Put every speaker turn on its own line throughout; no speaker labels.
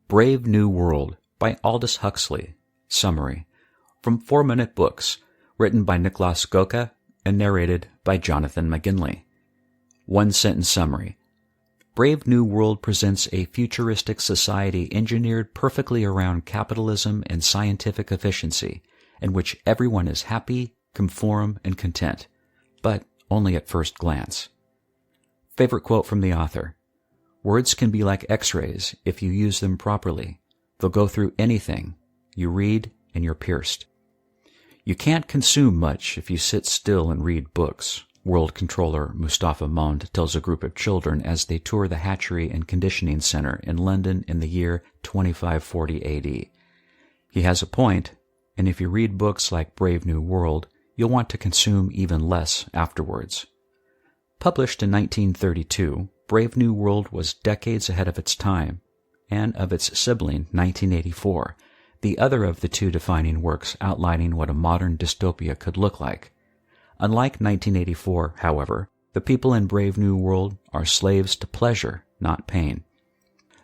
Brave New World by Aldous Huxley. Summary. From 4-Minute Books, written by Niklas Göke and narrated by Jonathan McGinley. One-sentence summary. Brave New World presents a futuristic society engineered perfectly around capitalism and scientific efficiency, in which everyone is happy, conform, and content, but only at first glance. Favorite quote from the author. Words can be like x-rays if you use them properly. They'll go through anything. You read and you're pierced. You can't consume much if you sit still and read books, World Controller Mustafa Mond tells a group of children as they tour the hatchery and conditioning center in London in the year 2540 AD. He has a point, and if you read books like Brave New World, you'll want to consume even less afterwards. Published in 1932, Brave New World was decades ahead of its time, and of its sibling, 1984, the other of the two defining works outlining what a modern dystopia could look like. Unlike 1984, however, the people in Brave New World are slaves to pleasure, not pain.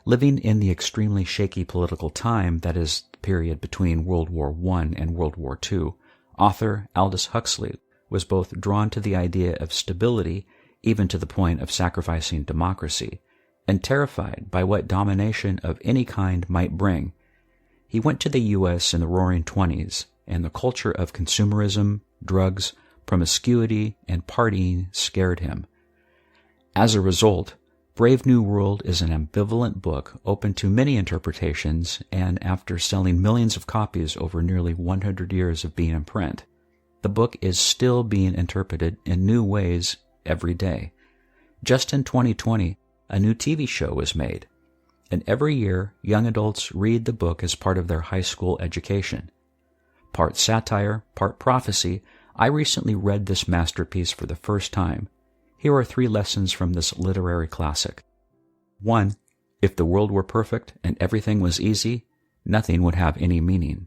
Living in the extremely shaky political time that is the period between World War I and World War II, author Aldous Huxley was both drawn to the idea of stability, even to the point of sacrificing democracy, and terrified by what domination of any kind might bring. He went to the U.S. in the Roaring '20s, and the culture of consumerism, drugs, promiscuity, and partying scared him. As a result, Brave New World is an ambivalent book open to many interpretations, and after selling millions of copies over nearly 100 years of being in print, the book is still being interpreted in new ways every day. Just in 2020, a new TV show was made, and every year young adults read the book as part of their high school education. Part satire, part prophecy, I recently read this masterpiece for the first time. Here are 3 lessons from this literary classic. 1. If the world were perfect and everything was easy, nothing would have any meaning.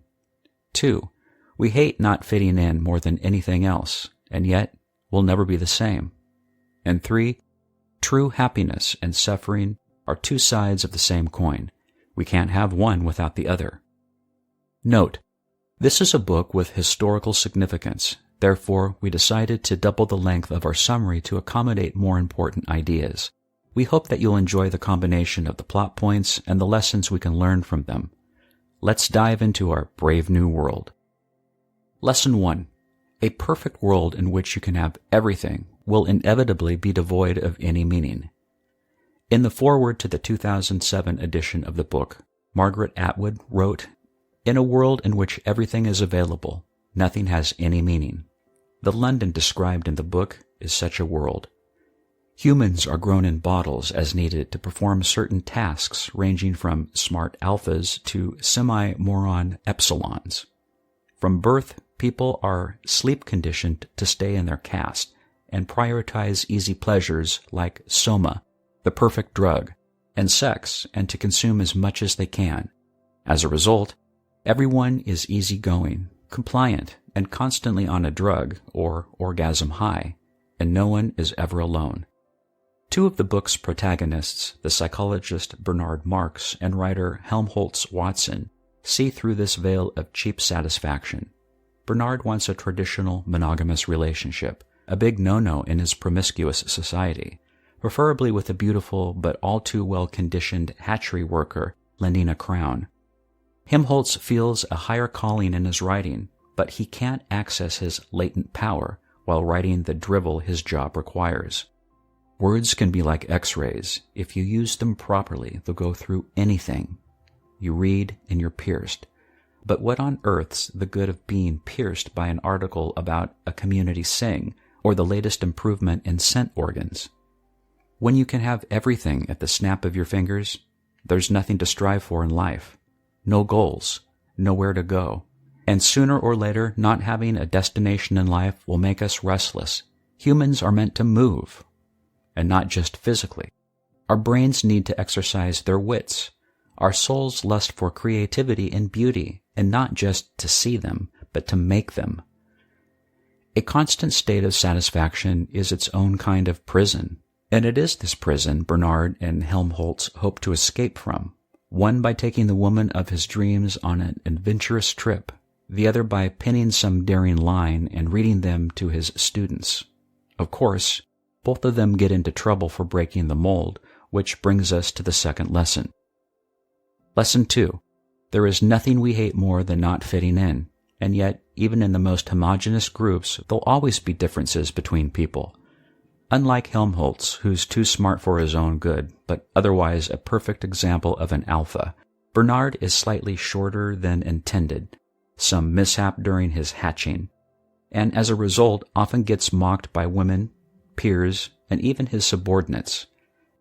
2. We hate not fitting in more than anything else, and yet we'll never be the same. And 3. True happiness and suffering are 2 sides of the same coin. We can't have one without the other. Note, this is a book with historical significance. Therefore, we decided to double the length of our summary to accommodate more important ideas. We hope that you'll enjoy the combination of the plot points and the lessons we can learn from them. Let's dive into our Brave New World. Lesson 1. A perfect world in which you can have everything will inevitably be devoid of any meaning. In the foreword to the 2007 edition of the book, Margaret Atwood wrote, "In a world in which everything is available, nothing has any meaning. The London described in the book is such a world. Humans are grown in bottles as needed to perform certain tasks ranging from smart alphas to semi-moron epsilons. From birth, people are sleep-conditioned to stay in their caste and prioritize easy pleasures like soma, the perfect drug, and sex, and to consume as much as they can. As a result, everyone is easygoing, compliant, and constantly on a drug or orgasm high, and no one is ever alone." 2 of the book's protagonists, the psychologist Bernard Marx and writer Helmholtz Watson, see through this veil of cheap satisfaction. Bernard wants a traditional monogamous relationship, a big no-no in his promiscuous society, preferably with a beautiful but all too well-conditioned hatchery worker lending a crown. Helmholtz feels a higher calling in his writing, but he can't access his latent power while writing the drivel his job requires. Words can be like x-rays. If you use them properly, they'll go through anything. You read and you're pierced. But what on earth's the good of being pierced by an article about a community sing or the latest improvement in scent organs? When you can have everything at the snap of your fingers, there's nothing to strive for in life. No goals, nowhere to go. And sooner or later, not having a destination in life will make us restless. Humans are meant to move, and not just physically. Our brains need to exercise their wits. Our souls lust for creativity and beauty, and not just to see them, but to make them. A constant state of satisfaction is its own kind of prison, and it is this prison Bernard and Helmholtz hope to escape from. one by taking the woman of his dreams on an adventurous trip, the other by penning some daring line and reading them to his students. Of course, both of them get into trouble for breaking the mold, which brings us to the second lesson. Lesson 2. There is nothing we hate more than not fitting in, and yet, even in the most homogeneous groups, there'll always be differences between people. Unlike Helmholtz, who's too smart for his own good, but otherwise a perfect example of an alpha, Bernard is slightly shorter than intended, some mishap during his hatching, and as a result often gets mocked by women, peers, and even his subordinates.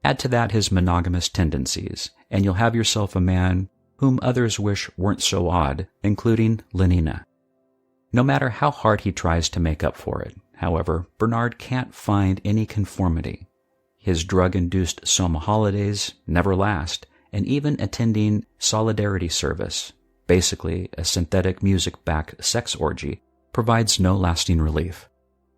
Add to that his monogamous tendencies, and you'll have yourself a man whom others wish weren't so odd, including Lenina. No matter how hard he tries to make up for it, however, Bernard can't find any conformity. His drug-induced summer holidays never last, and even attending solidarity service, basically a synthetic music-backed sex orgy, provides no lasting relief.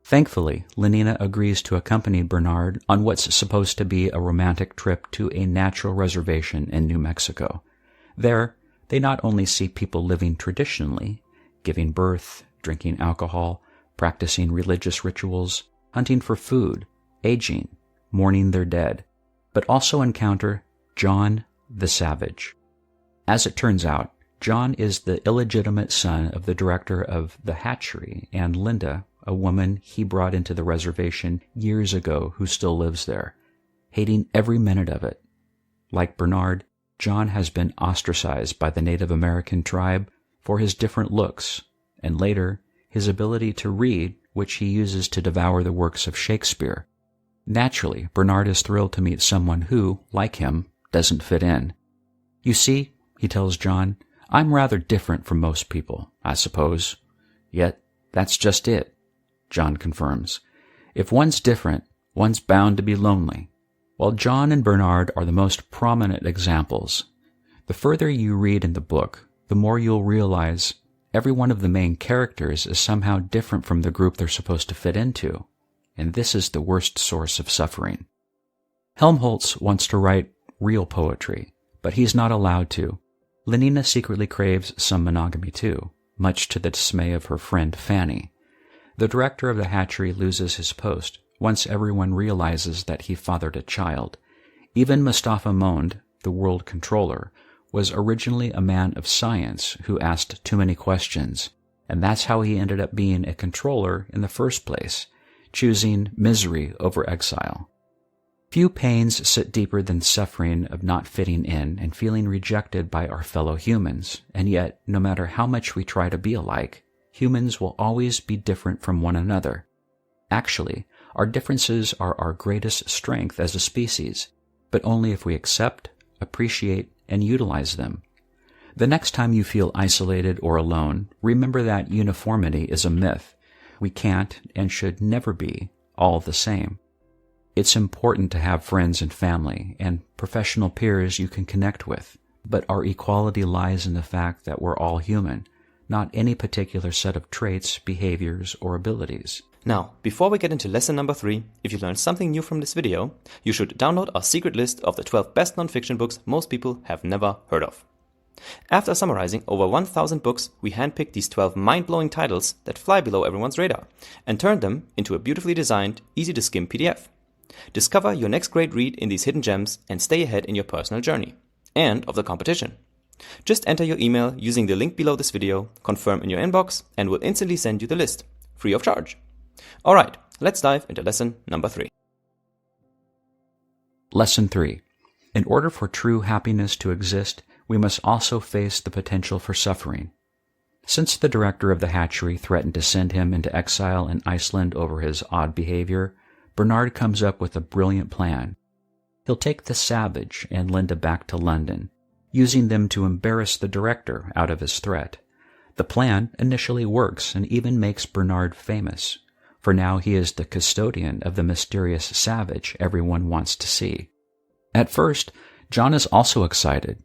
Thankfully, Lenina agrees to accompany Bernard on what's supposed to be a romantic trip to a natural reservation in New Mexico. There, they not only see people living traditionally, giving birth, drinking alcohol, practicing religious rituals, hunting for food, aging, mourning their dead, but also encounter John the Savage. As it turns out, John is the illegitimate son of the director of the hatchery, and Linda, a woman he brought into the reservation years ago who still lives there, hating every minute of it. Like Bernard, John has been ostracized by the Native American tribe for his different looks, and later, his ability to read, which he uses to devour the works of Shakespeare. Naturally, Bernard is thrilled to meet someone who, like him, doesn't fit in. You see, he tells John, I'm rather different from most people, I suppose. Yet, that's just it, John confirms. If one's different, one's bound to be lonely. While John and Bernard are the most prominent examples, the further you read in the book, the more you'll realize every one of the main characters is somehow different from the group they're supposed to fit into, and this is the worst source of suffering. Helmholtz wants to write real poetry, but he's not allowed to. Lenina secretly craves some monogamy too, much to the dismay of her friend Fanny. The director of the hatchery loses his post once everyone realizes that he fathered a child. Even Mustafa Mond, the world controller, was originally a man of science who asked too many questions, and that's how he ended up being a controller in the first place, choosing misery over exile. Few pains sit deeper than suffering of not fitting in and feeling rejected by our fellow humans, and yet, no matter how much we try to be alike, humans will always be different from one another. Actually, our differences are our greatest strength as a species, but only if we accept, appreciate, and utilize them. The next time you feel isolated or alone, remember that uniformity is a myth. We can't and should never be all the same. It's important to have friends and family and professional peers you can connect with, but our equality lies in the fact that we're all human, not any particular set of traits, behaviors, or abilities.
Now, before we get into lesson number 3, if you learned something new from this video, you should download our secret list of the 12 best non-fiction books most people have never heard of. After summarizing over 1,000 books, we handpicked these 12 mind-blowing titles that fly below everyone's radar and turned them into a beautifully designed, easy-to-skim PDF. Discover your next great read in these hidden gems and stay ahead in your personal journey and of the competition. Just enter your email using the link below this video, confirm in your inbox, and we'll instantly send you the list, free of charge. Alright, let's dive into lesson number 3.
Lesson 3. In order for true happiness to exist, we must also face the potential for suffering. Since the director of the hatchery threatened to send him into exile in Iceland over his odd behavior, Bernard comes up with a brilliant plan. He'll take the Savage and Linda back to London, using them to embarrass the director out of his threat. The plan initially works and even makes Bernard famous, for now he is the custodian of the mysterious Savage everyone wants to see. At first, John is also excited,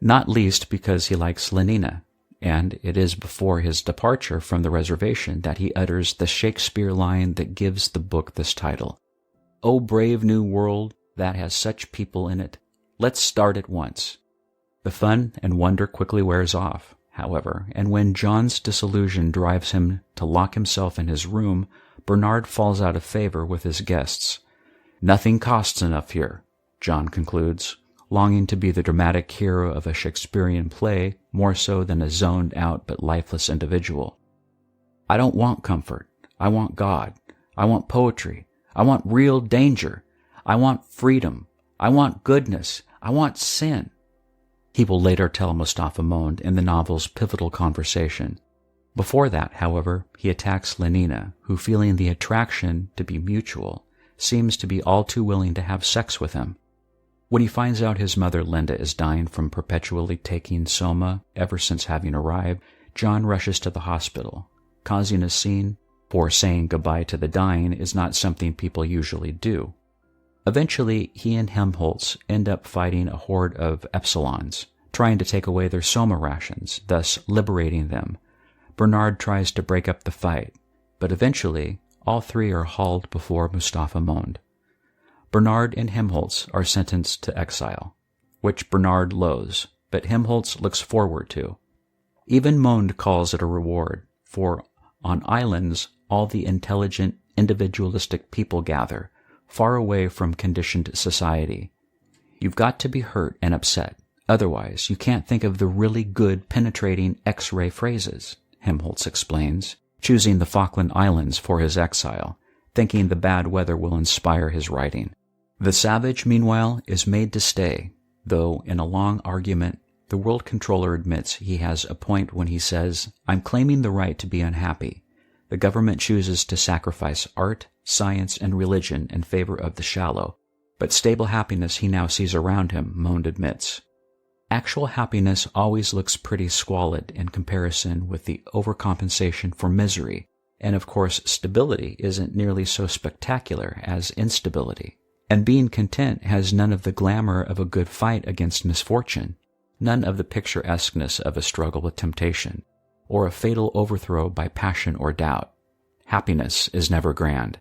not least because he likes Lenina, and it is before his departure from the reservation that he utters the Shakespeare line that gives the book this title. "O brave new world that has such people in it, let's start at once." The fun and wonder quickly wears off, however, and when John's disillusion drives him to lock himself in his room, Bernard falls out of favor with his guests. Nothing costs enough here, John concludes, longing to be the dramatic hero of a Shakespearean play more so than a zoned-out but lifeless individual. I don't want comfort. I want God. I want poetry. I want real danger. I want freedom. I want goodness. I want sin. He will later tell Mustafa Mond in the novel's pivotal conversation. Before that, however, he attacks Lenina, who, feeling the attraction to be mutual, seems to be all too willing to have sex with him. When he finds out his mother Linda is dying from perpetually taking soma ever since having arrived, John rushes to the hospital, causing a scene, for saying goodbye to the dying is not something people usually do. Eventually, he and Helmholtz end up fighting a horde of epsilons, trying to take away their soma rations, thus liberating them. Bernard tries to break up the fight, but eventually, all three are hauled before Mustafa Mond. Bernard and Helmholtz are sentenced to exile, which Bernard loathes, but Helmholtz looks forward to. Even Mond calls it a reward, for on islands all the intelligent, individualistic people gather, far away from conditioned society. You've got to be hurt and upset, otherwise you can't think of the really good penetrating X-ray phrases, Helmholtz explains, choosing the Falkland Islands for his exile, thinking the bad weather will inspire his writing. The savage, meanwhile, is made to stay, though in a long argument, the world controller admits he has a point when he says, "I'm claiming the right to be unhappy. The government chooses to sacrifice art, science, and religion in favor of the shallow, but stable happiness he now sees around him," Mond admits. Actual happiness always looks pretty squalid in comparison with the overcompensation for misery, and of course stability isn't nearly so spectacular as instability. And being content has none of the glamour of a good fight against misfortune, none of the picturesqueness of a struggle with temptation, or a fatal overthrow by passion or doubt. Happiness is never grand.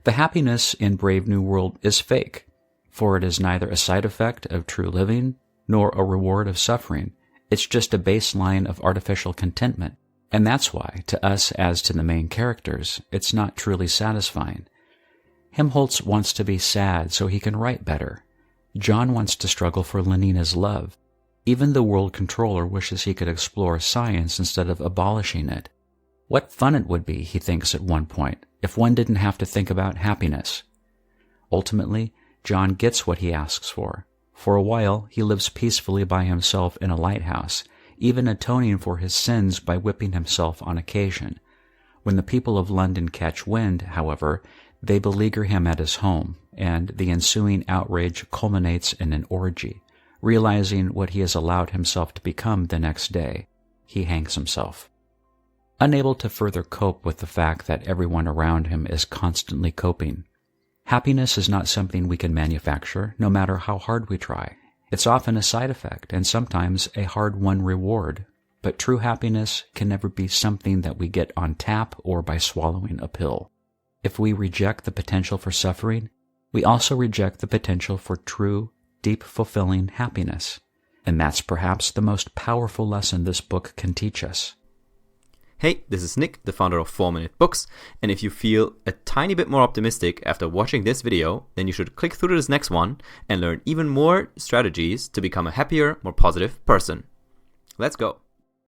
The happiness in Brave New World is fake, for it is neither a side effect of true living nor a reward of suffering. It's just a baseline of artificial contentment, and that's why, to us as to the main characters, it's not truly satisfying. Helmholtz wants to be sad so he can write better. John wants to struggle for Lenina's love. Even the world controller wishes he could explore science instead of abolishing it. What fun it would be, he thinks at one point, if one didn't have to think about happiness. Ultimately, John gets what he asks for. For a while, he lives peacefully by himself in a lighthouse, even atoning for his sins by whipping himself on occasion. When the people of London catch wind, however, they beleaguer him at his home, and the ensuing outrage culminates in an orgy. Realizing what he has allowed himself to become the next day, he hangs himself. Unable to further cope with the fact that everyone around him is constantly coping. Happiness is not something we can manufacture, no matter how hard we try. It's often a side effect, and sometimes a hard-won reward. But true happiness can never be something that we get on tap or by swallowing a pill. If we reject the potential for suffering, we also reject the potential for true, deep, fulfilling happiness. And that's perhaps the most powerful lesson this book can teach us.
Hey, this is Nick, the founder of 4-Minute Books, and if you feel a tiny bit more optimistic after watching this video, then you should click through to this next one and learn even more strategies to become a happier, more positive person. Let's go!